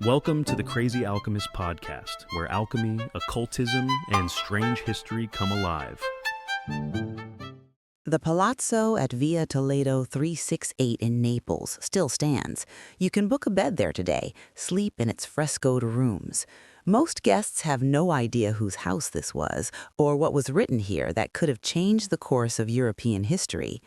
Welcome to the Crazy Alchemist podcast, where alchemy, occultism, and strange history come alive. The Palazzo at Via Toledo 368 in Naples still stands. You can book a bed there today, sleep in its frescoed rooms. Most guests have no idea whose house this was, or what was written here that could have changed the course of European history.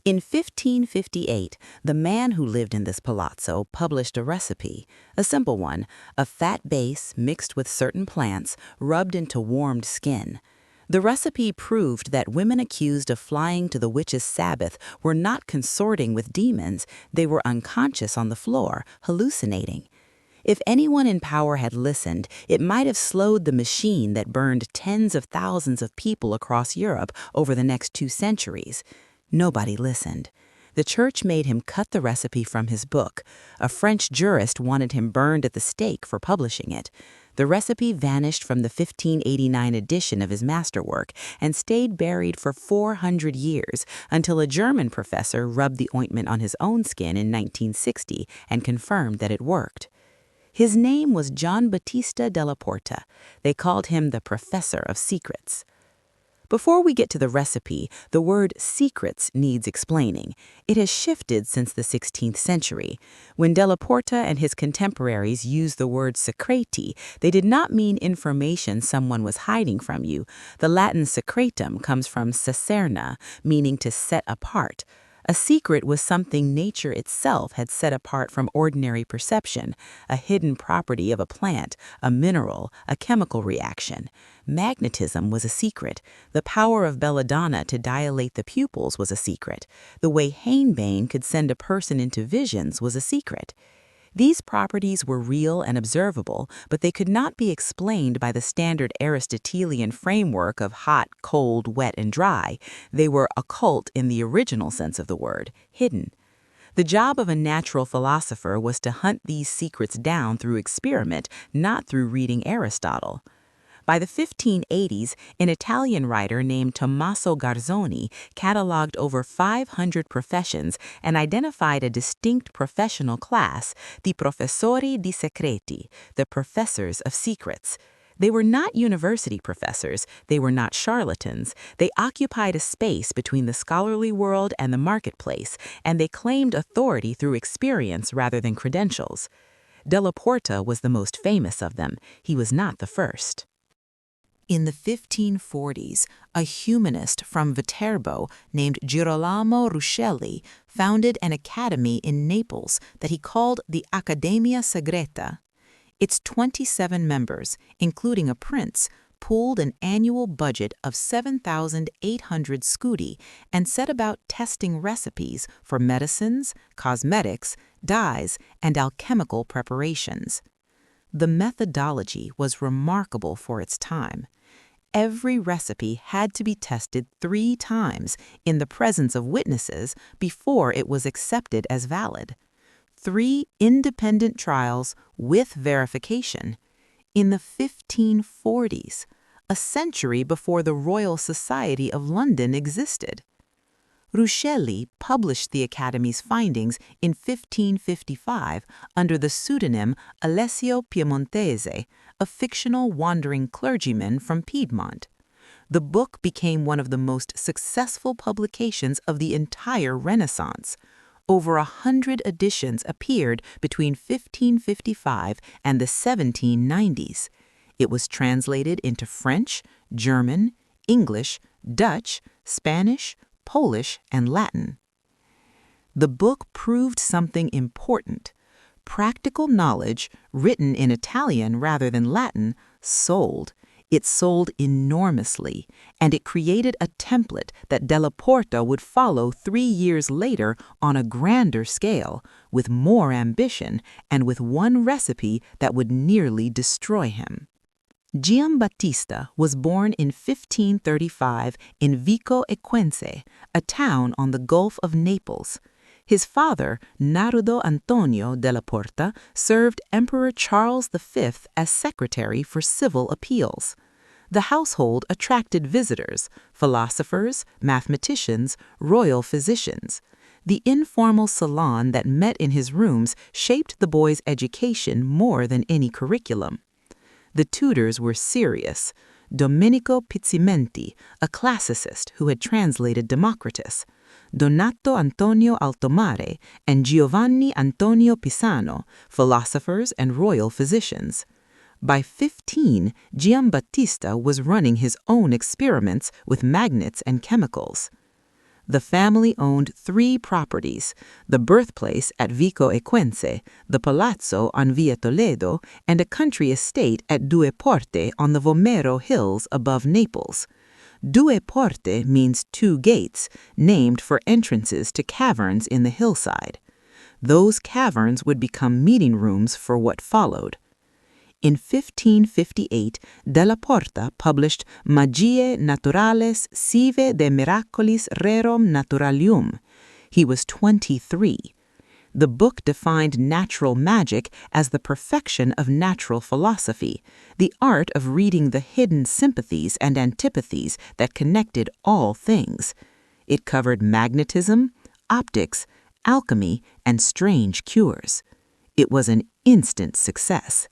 In 1558, the man who lived in this palazzo published a recipe, a simple one, a fat base mixed with certain plants rubbed into warmed skin. The recipe proved that women accused of flying to the Witches Sabbath were not consorting with demons, they were unconscious on the floor, hallucinating. If anyone in power had listened, it might have slowed the machine that burned tens of thousands of people across Europe over the next 2 centuries. Nobody listened. The church made him cut the recipe from his book. A French jurist wanted him burned at the stake for publishing it. The recipe vanished from the 1589 edition of his masterwork and stayed buried for 400 years until a German professor rubbed the ointment on his own skin in 1960 and confirmed that it worked. His name was Giambattista della Porta. They called him the Professor of Secrets. Before we get to the recipe, the word secrets needs explaining. It has shifted since the 16th century. When Della Porta and his contemporaries used the word Segreti, they did not mean information someone was hiding from you. The Latin secretum comes from secerna, meaning to set apart. A secret was something nature itself had set apart from ordinary perception, a hidden property of a plant, a mineral, a chemical reaction. Magnetism was a secret. The power of belladonna to dilate the pupils was a secret. The way henbane could send a person into visions was a secret. These properties were real and observable, but they could not be explained by the standard Aristotelian framework of hot, cold, wet, and dry. They were occult in the original sense of the word, hidden. The job of a natural philosopher was to hunt these secrets down through experiment, not through reading Aristotle. By the 1580s, an Italian writer named Tommaso Garzoni cataloged over 500 professions and identified a distinct professional class, the professori di segreti, the professors of secrets. They were not university professors, they were not charlatans, they occupied a space between the scholarly world and the marketplace, and they claimed authority through experience rather than credentials. Della Porta was the most famous of them. He was not the first. In the 1540s, a humanist from Viterbo named Girolamo Ruscelli founded an academy in Naples that he called the Accademia Segreta. Its 27 members, including a prince, pooled an annual budget of 7,800 scudi and set about testing recipes for medicines, cosmetics, dyes, and alchemical preparations. The methodology was remarkable for its time. Every recipe had to be tested 3 times in the presence of witnesses before it was accepted as valid. 3 independent trials with verification. In the 1540s, a century before the Royal Society of London existed. Ruscelli published the Academy's findings in 1555 under the pseudonym Alessio Piemontese, a fictional wandering clergyman from Piedmont. The book became one of the most successful publications of the entire Renaissance. Over 100 editions appeared between 1555 and the 1790s. It was translated into French, German, English, Dutch, Spanish, Polish, and Latin. The book proved something important. Practical knowledge, written in Italian rather than Latin, sold. It sold enormously, and it created a template that Della Porta would follow 3 years later on a grander scale, with more ambition, and with one recipe that would nearly destroy him. Giambattista was born in 1535 in Vico Equense, a town on the Gulf of Naples. His father, Nardo Antonio della Porta, served Emperor Charles V as secretary for civil appeals. The household attracted visitors, philosophers, mathematicians, royal physicians. The informal salon that met in his rooms shaped the boy's education more than any curriculum. The tutors were serious. Domenico Pizzimenti, a classicist who had translated Democritus, Donato Antonio Altomare, and Giovanni Antonio Pisano, philosophers and royal physicians. By 15, Giambattista was running his own experiments with magnets and chemicals. The family owned 3 properties: the birthplace at Vico Equense, the palazzo on Via Toledo, and a country estate at Due Porte on the Vomero Hills above Naples. Due Porte means 2 gates, named for entrances to caverns in the hillside. Those caverns would become meeting rooms for what followed. In 1558, Della Porta published Magiae Naturales sive de Miraculis Rerum Naturalium. He was 23. The book defined natural magic as the perfection of natural philosophy, the art of reading the hidden sympathies and antipathies that connected all things. It covered magnetism, optics, alchemy, and strange cures. It was an instant success.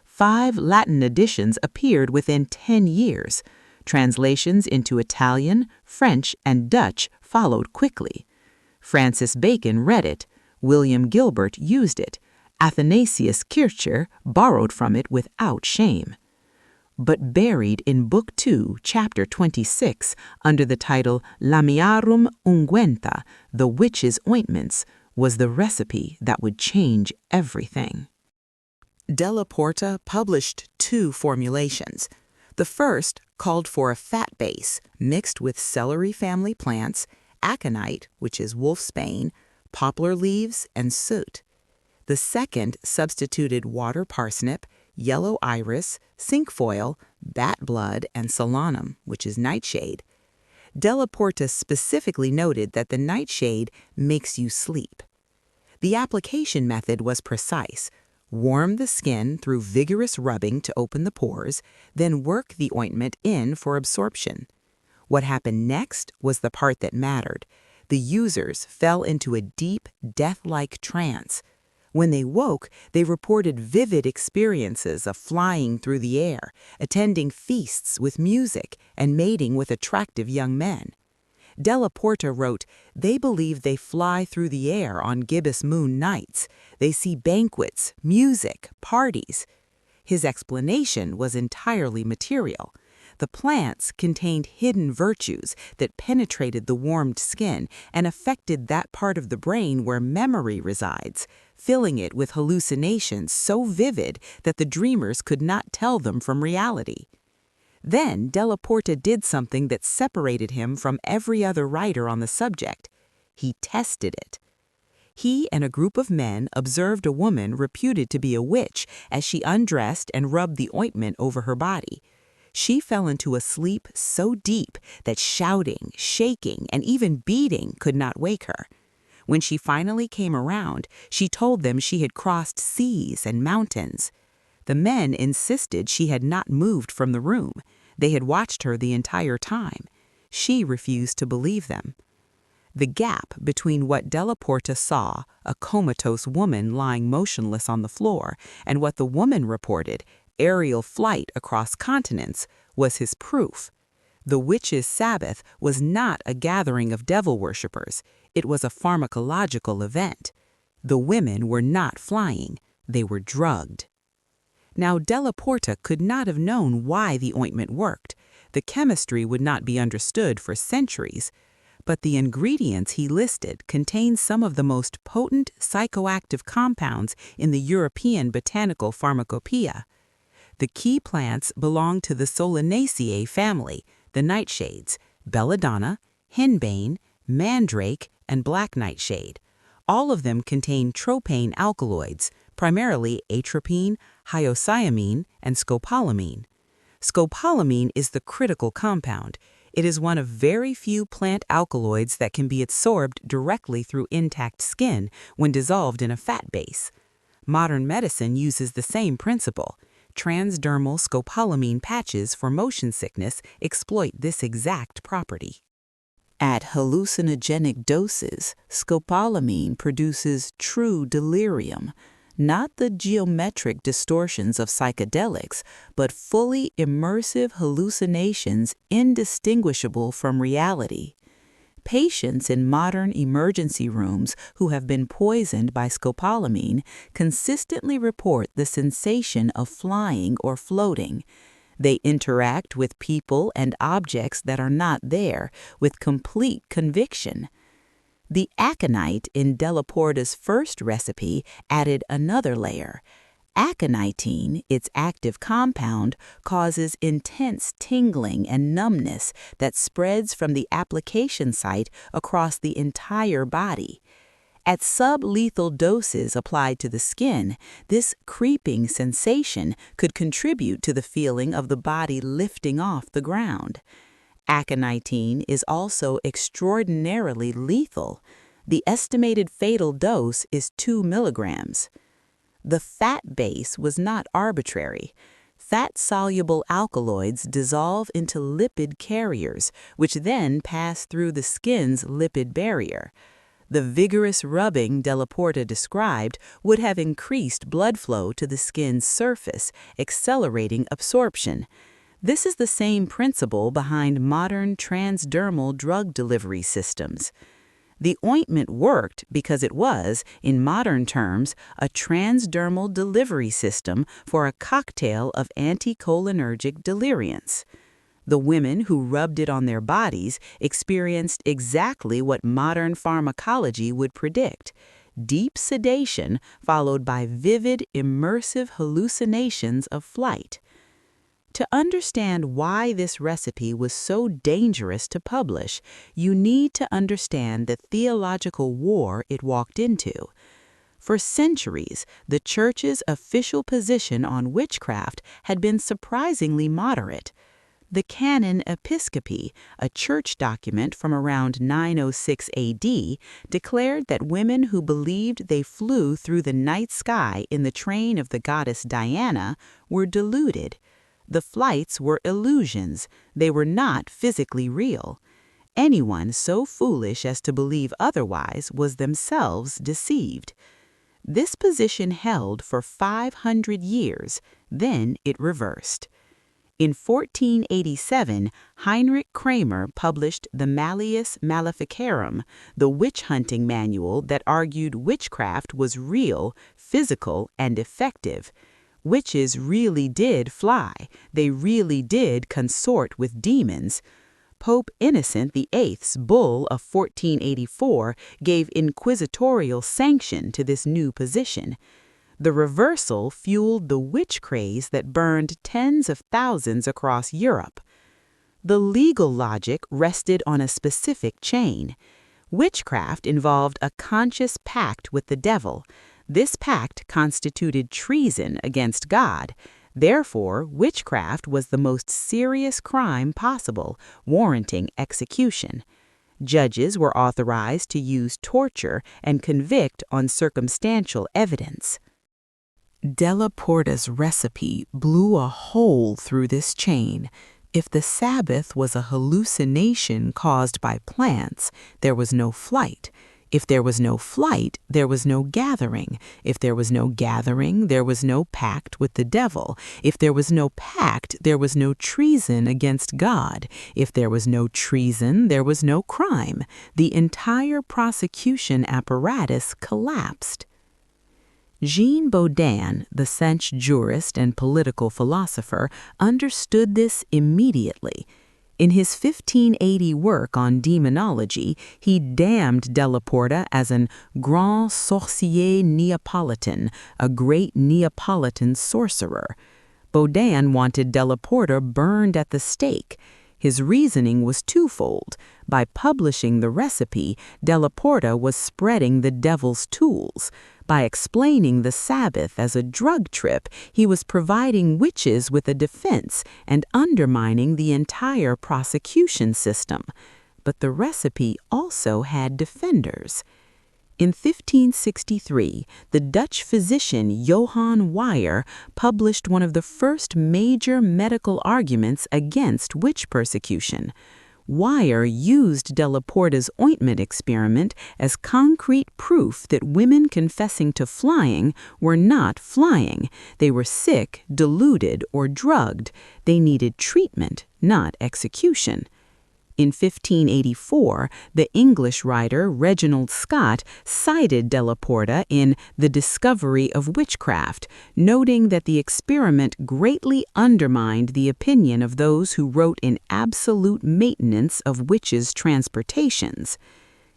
5 Latin editions appeared within 10 years. Translations into Italian, French, and Dutch followed quickly. Francis Bacon read it. William Gilbert used it. Athanasius Kircher borrowed from it without shame. But buried in Book 2, Chapter 26, under the title Lamiarum Unguenta, the Witches' Ointments, was the recipe that would change everything. Della Porta published 2 formulations. The first called for a fat base mixed with celery family plants, aconite, which is wolfsbane, poplar leaves, and soot. The second substituted water parsnip, yellow iris, cinquefoil, bat blood, and solanum, which is nightshade. Della Porta specifically noted that the nightshade makes you sleep. The application method was precise. Warm the skin through vigorous rubbing to open the pores, then work the ointment in for absorption. What happened next was the part that mattered. The users fell into a deep, death-like trance. When they woke, they reported vivid experiences of flying through the air, attending feasts with music, and mating with attractive young men. Della Porta wrote, "They believe they fly through the air on gibbous moon nights. They see banquets, music, parties." His explanation was entirely material. The plants contained hidden virtues that penetrated the warmed skin and affected that part of the brain where memory resides, filling it with hallucinations so vivid that the dreamers could not tell them from reality. Then Della Porta did something that separated him from every other writer on the subject. He tested it. He and a group of men observed a woman reputed to be a witch as she undressed and rubbed the ointment over her body. She fell into a sleep so deep that shouting, shaking, and even beating could not wake her. When she finally came around, she told them she had crossed seas and mountains. The men insisted she had not moved from the room. They had watched her the entire time. She refused to believe them. The gap between what Della Porta saw, a comatose woman lying motionless on the floor, and what the woman reported, aerial flight across continents, was his proof. The Witches' Sabbath was not a gathering of devil worshippers. It was a pharmacological event. The women were not flying. They were drugged. Now, Della Porta could not have known why the ointment worked. The chemistry would not be understood for centuries. But the ingredients he listed contained some of the most potent psychoactive compounds in the European botanical pharmacopoeia. The key plants belonged to the Solanaceae family, the nightshades, belladonna, henbane, mandrake, and black nightshade. All of them contain tropane alkaloids, primarily atropine, hyoscyamine, and scopolamine. Scopolamine is the critical compound. It is one of very few plant alkaloids that can be absorbed directly through intact skin when dissolved in a fat base. Modern medicine uses the same principle. Transdermal scopolamine patches for motion sickness exploit this exact property. At hallucinogenic doses, scopolamine produces true delirium, not the geometric distortions of psychedelics, but fully immersive hallucinations indistinguishable from reality. Patients in modern emergency rooms who have been poisoned by scopolamine consistently report the sensation of flying or floating. They interact with people and objects that are not there with complete conviction. The aconite in Della Porta's first recipe added another layer. Aconitine, its active compound, causes intense tingling and numbness that spreads from the application site across the entire body. At sublethal doses applied to the skin, this creeping sensation could contribute to the feeling of the body lifting off the ground. Aconitine is also extraordinarily lethal. The estimated fatal dose is 2 milligrams. The fat base was not arbitrary. Fat-soluble alkaloids dissolve into lipid carriers, which then pass through the skin's lipid barrier. The vigorous rubbing Della Porta described would have increased blood flow to the skin's surface, accelerating absorption. This is the same principle behind modern transdermal drug delivery systems. The ointment worked because it was, in modern terms, a transdermal delivery system for a cocktail of anticholinergic deliriants. The women who rubbed it on their bodies experienced exactly what modern pharmacology would predict: deep sedation followed by vivid, immersive hallucinations of flight. To understand why this recipe was so dangerous to publish, you need to understand the theological war it walked into. For centuries, the Church's official position on witchcraft had been surprisingly moderate. The Canon Episcopi, a church document from around 906 AD, declared that women who believed they flew through the night sky in the train of the goddess Diana were deluded. The flights were illusions. They were not physically real. Anyone so foolish as to believe otherwise was themselves deceived. This position held for 500 years, then it reversed. In 1487, Heinrich Kramer published the Malleus Maleficarum, the witch-hunting manual that argued witchcraft was real, physical, and effective. Witches really did fly. They really did consort with demons. Pope Innocent VIII's bull of 1484 gave inquisitorial sanction to this new position. The reversal fueled the witch craze that burned tens of thousands across Europe. The legal logic rested on a specific chain. Witchcraft involved a conscious pact with the devil. This pact constituted treason against God. Therefore, witchcraft was the most serious crime possible, warranting execution. Judges were authorized to use torture and convict on circumstantial evidence. Della Porta's recipe blew a hole through this chain. If the Sabbath was a hallucination caused by plants, there was no flight. If there was no flight, there was no gathering. If there was no gathering, there was no pact with the devil. If there was no pact, there was no treason against God. If there was no treason, there was no crime. The entire prosecution apparatus collapsed. Jean Bodin, the French jurist and political philosopher, understood this immediately. In his 1580 work on demonology, he damned Della Porta as an grand sorcier Neapolitan, a great Neapolitan sorcerer. Bodin wanted Della Porta burned at the stake. His reasoning was twofold. By publishing the recipe, Della Porta was spreading the devil's tools. By explaining the Sabbath as a drug trip, he was providing witches with a defense and undermining the entire prosecution system. But the recipe also had defenders. In 1563, the Dutch physician Johann Weyer published one of the first major medical arguments against witch persecution. Weyer used Della Porta's ointment experiment as concrete proof that women confessing to flying were not flying. They were sick, deluded, or drugged. They needed treatment, not execution. In 1584, the English writer Reginald Scot cited Della Porta in The Discovery of Witchcraft, noting that the experiment greatly undermined the opinion of those who wrote in absolute maintenance of witches' transportations.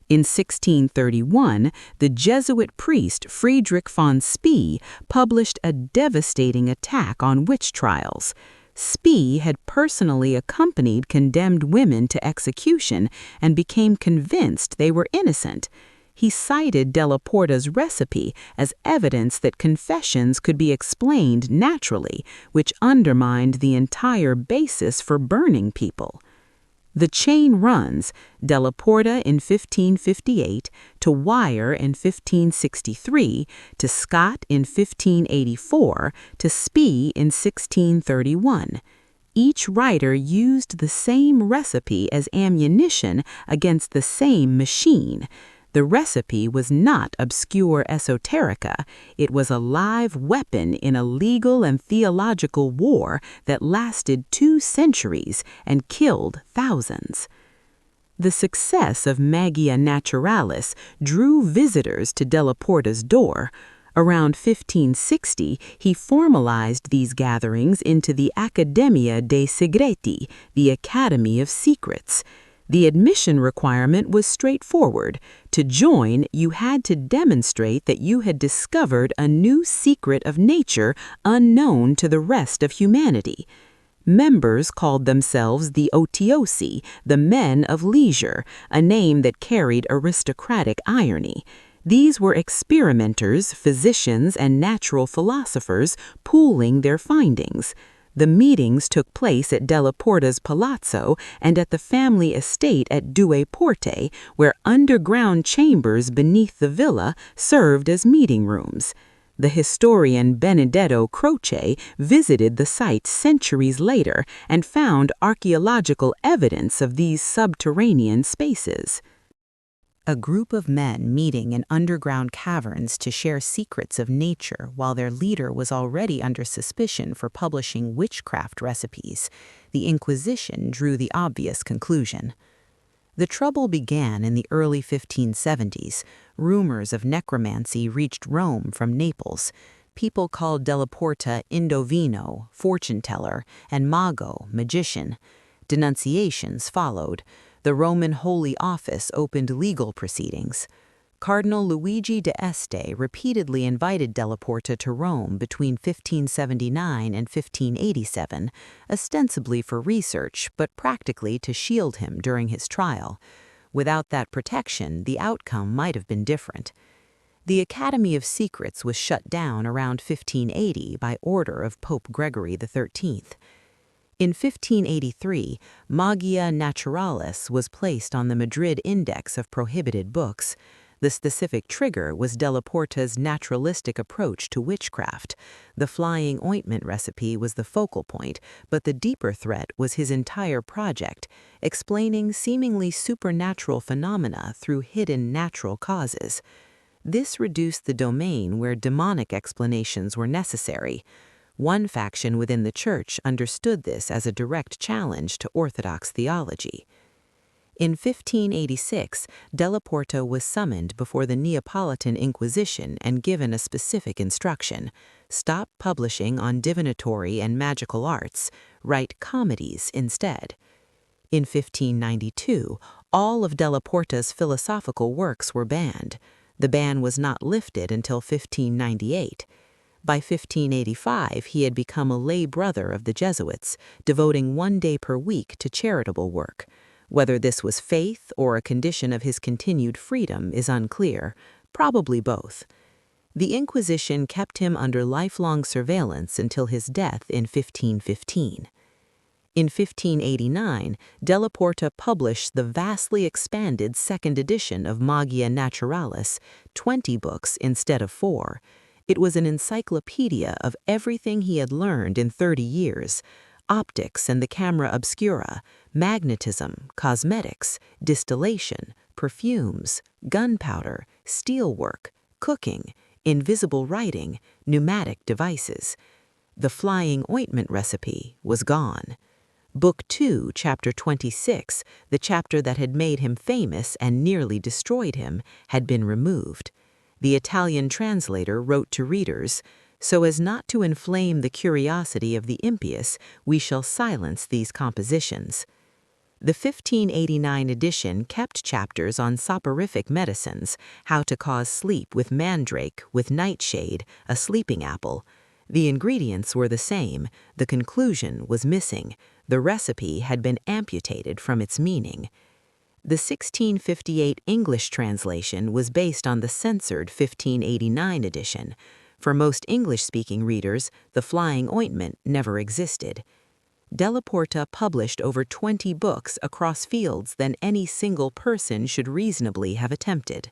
In 1631, the Jesuit priest Friedrich von Spee published a devastating attack on witch trials. Spee had personally accompanied condemned women to execution and became convinced they were innocent. He cited Della Porta's recipe as evidence that confessions could be explained naturally, which undermined the entire basis for burning people. The chain runs: Della Porta in 1558, to Weyer in 1563, to Scot in 1584, to Spee in 1631. Each writer used the same recipe as ammunition against the same machine. The recipe was not obscure esoterica. It was a live weapon in a legal and theological war that lasted 2 centuries and killed thousands. The success of Magia Naturalis drew visitors to Della Porta's door. Around 1560, he formalized these gatherings into the Accademia dei Segreti, the Academy of Secrets. The admission requirement was straightforward. To join, you had to demonstrate that you had discovered a new secret of nature unknown to the rest of humanity. Members called themselves the Otiosi, the men of leisure, a name that carried aristocratic irony. These were experimenters, physicians, and natural philosophers pooling their findings. The meetings took place at Della Porta's palazzo and at the family estate at Due Porte, where underground chambers beneath the villa served as meeting rooms. The historian Benedetto Croce visited the site centuries later and found archaeological evidence of these subterranean spaces. A group of men meeting in underground caverns to share secrets of nature while their leader was already under suspicion for publishing witchcraft recipes. The Inquisition drew the obvious conclusion. The trouble began in the early 1570s. Rumors of necromancy reached Rome from Naples. People called Della Porta Indovino, fortune-teller, and Mago, magician. Denunciations followed. The Roman Holy Office opened legal proceedings. Cardinal Luigi d'Este repeatedly invited Della Porta to Rome between 1579 and 1587, ostensibly for research, but practically to shield him during his trial. Without that protection, the outcome might have been different. The Academy of Secrets was shut down around 1580 by order of Pope Gregory XIII. In 1583, Magia Naturalis was placed on the Madrid Index of Prohibited Books. The specific trigger was Della Porta's naturalistic approach to witchcraft. The flying ointment recipe was the focal point, but the deeper threat was his entire project, explaining seemingly supernatural phenomena through hidden natural causes. This reduced the domain where demonic explanations were necessary. One faction within the Church understood this as a direct challenge to Orthodox theology. In 1586, Della Porta was summoned before the Neapolitan Inquisition and given a specific instruction: stop publishing on divinatory and magical arts, write comedies instead. In 1592, all of Della Porta's philosophical works were banned. The ban was not lifted until 1598. By 1585, he had become a lay brother of the Jesuits, devoting 1 day per week to charitable work. Whether this was faith or a condition of his continued freedom is unclear, probably both. The Inquisition kept him under lifelong surveillance until his death in 1515. In 1589, Della Porta published the vastly expanded second edition of Magia Naturalis, 20 books instead of 4. It was an encyclopedia of everything he had learned in 30 years. optics and the camera obscura, magnetism, cosmetics, distillation, perfumes, gunpowder, steelwork, cooking, invisible writing, pneumatic devices. The flying ointment recipe was gone. Book 2, Chapter 26, the chapter that had made him famous and nearly destroyed him, had been removed. The Italian translator wrote to readers, "So as not to inflame the curiosity of the impious, we shall silence these compositions." The 1589 edition kept chapters on soporific medicines, how to cause sleep with mandrake, with nightshade, a sleeping apple. The ingredients were the same, the conclusion was missing, the recipe had been amputated from its meaning. The 1658 English translation was based on the censored 1589 edition. For most English-speaking readers, the flying ointment never existed. Della Porta published over 20 books across fields than any single person should reasonably have attempted.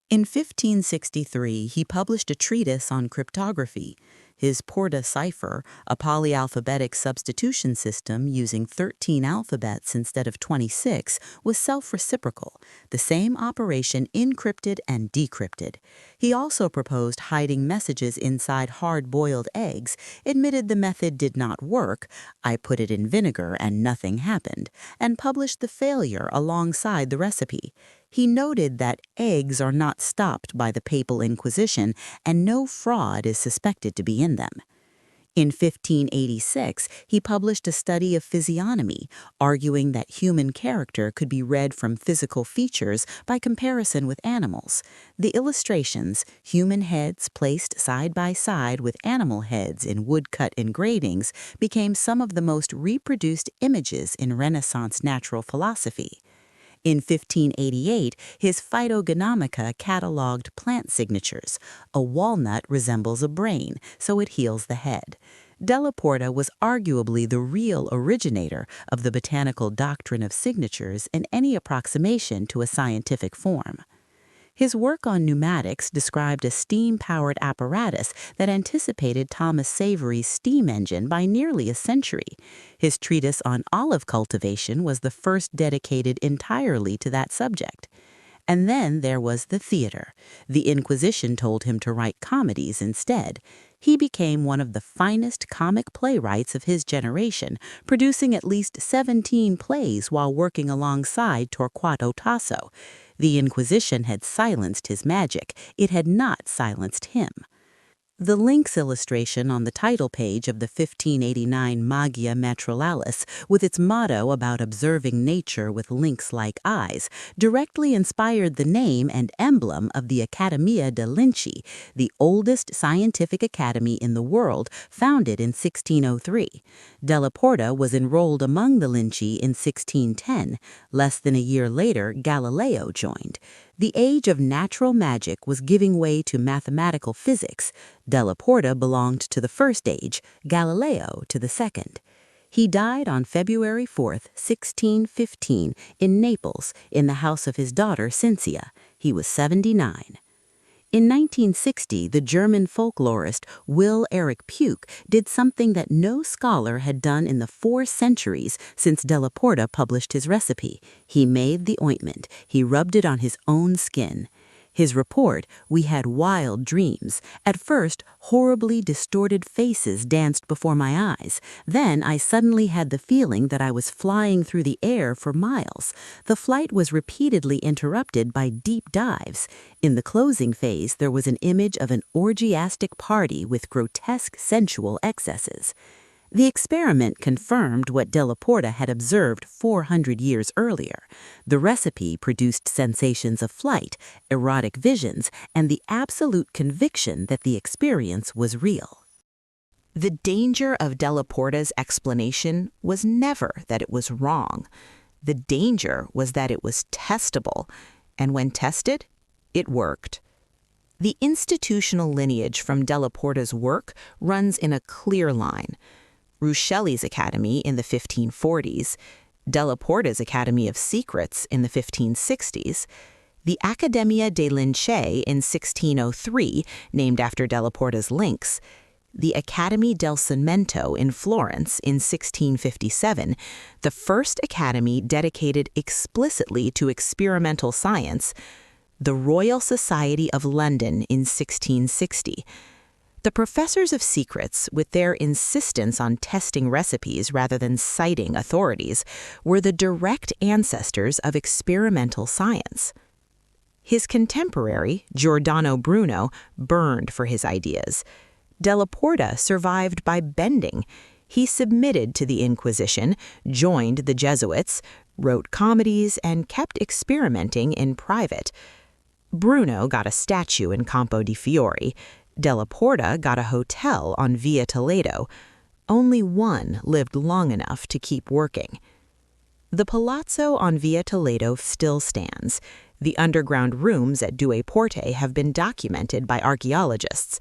In 1563, he published a treatise on cryptography. His Porta cipher, a polyalphabetic substitution system using 13 alphabets instead of 26, was self-reciprocal, the same operation encrypted and decrypted. He also proposed hiding messages inside hard-boiled eggs, admitted the method did not work, I put it in vinegar and nothing happened, and published the failure alongside the recipe. He noted that eggs are not stopped by the Papal Inquisition and no fraud is suspected to be in them. In 1586, he published a study of physiognomy, arguing that human character could be read from physical features by comparison with animals. The illustrations, human heads placed side by side with animal heads in woodcut engravings, became some of the most reproduced images in Renaissance natural philosophy. In 1588, his Phytognomonica catalogued plant signatures. A walnut resembles a brain, so it heals the head. Della Porta was arguably the real originator of the botanical doctrine of signatures in any approximation to a scientific form. His work on pneumatics described a steam-powered apparatus that anticipated Thomas Savery's steam engine by nearly a century. His treatise on olive cultivation was the first dedicated entirely to that subject. And then there was the theater. The Inquisition told him to write comedies instead. He became one of the finest comic playwrights of his generation, producing at least 17 plays while working alongside Torquato Tasso. The Inquisition had silenced his magic. It had not silenced him. The lynx illustration on the title page of the 1589 Magia Matrullalis, with its motto about observing nature with lynx-like eyes, directly inspired the name and emblem of the Accademia de' Lynci, the oldest scientific academy in the world, founded in 1603. Della Porta was enrolled among the Lynci in 1610. Less than a year later, Galileo joined. The age of natural magic was giving way to mathematical physics. Della Porta belonged to the first age, Galileo to the second. He died on February 4, 1615, in Naples, in the house of his daughter Cincia. He was 79. In 1960, the German folklorist Will-Erich Peuckert did something that no scholar had done in the 4 centuries since Della Porta published his recipe. He made the ointment. He rubbed it on his own skin. His report, "We had wild dreams. At first, horribly distorted faces danced before my eyes. Then I suddenly had the feeling that I was flying through the air for miles. The flight was repeatedly interrupted by deep dives. In the closing phase, there was an image of an orgiastic party with grotesque sensual excesses." The experiment confirmed what Della Porta had observed 400 years earlier. The recipe produced sensations of flight, erotic visions, and the absolute conviction that the experience was real. The danger of Della Porta's explanation was never that it was wrong. The danger was that it was testable, and when tested, it worked. The institutional lineage from Della Porta's work runs in a clear line. Ruscelli's Academy in the 1540s, Della Porta's Academy of Secrets in the 1560s, the Accademia dei Lincei in 1603, named after Della Porta's lynx, the Accademia del Cimento in Florence in 1657, the first academy dedicated explicitly to experimental science, the Royal Society of London in 1660. The professors of secrets, with their insistence on testing recipes rather than citing authorities, were the direct ancestors of experimental science. His contemporary, Giordano Bruno, burned for his ideas. Della Porta survived by bending. He submitted to the Inquisition, joined the Jesuits, wrote comedies, and kept experimenting in private. Bruno got a statue in Campo di Fiori. Della Porta got a hotel on Via Toledo. Only one lived long enough to keep working. The palazzo on Via Toledo still stands. The underground rooms at Due Porte have been documented by archaeologists.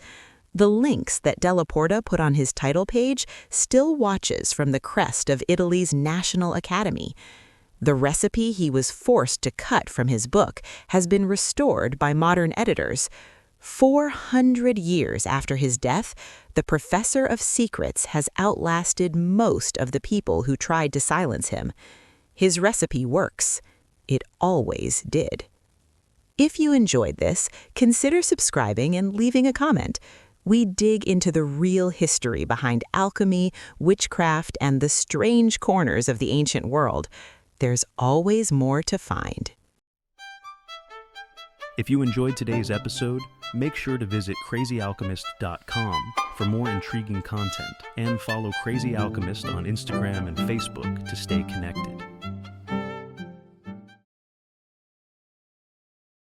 The links that Della Porta put on his title page still watches from the crest of Italy's National Academy. The recipe he was forced to cut from his book has been restored by modern editors. 400 years after his death, the professor of secrets has outlasted most of the people who tried to silence him. His recipe works. It always did. If you enjoyed this, consider subscribing and leaving a comment. We dig into the real history behind alchemy, witchcraft, and the strange corners of the ancient world. There's always more to find. If you enjoyed today's episode, make sure to visit crazyalchemist.com for more intriguing content and follow Crazy Alchemist on Instagram and Facebook to stay connected.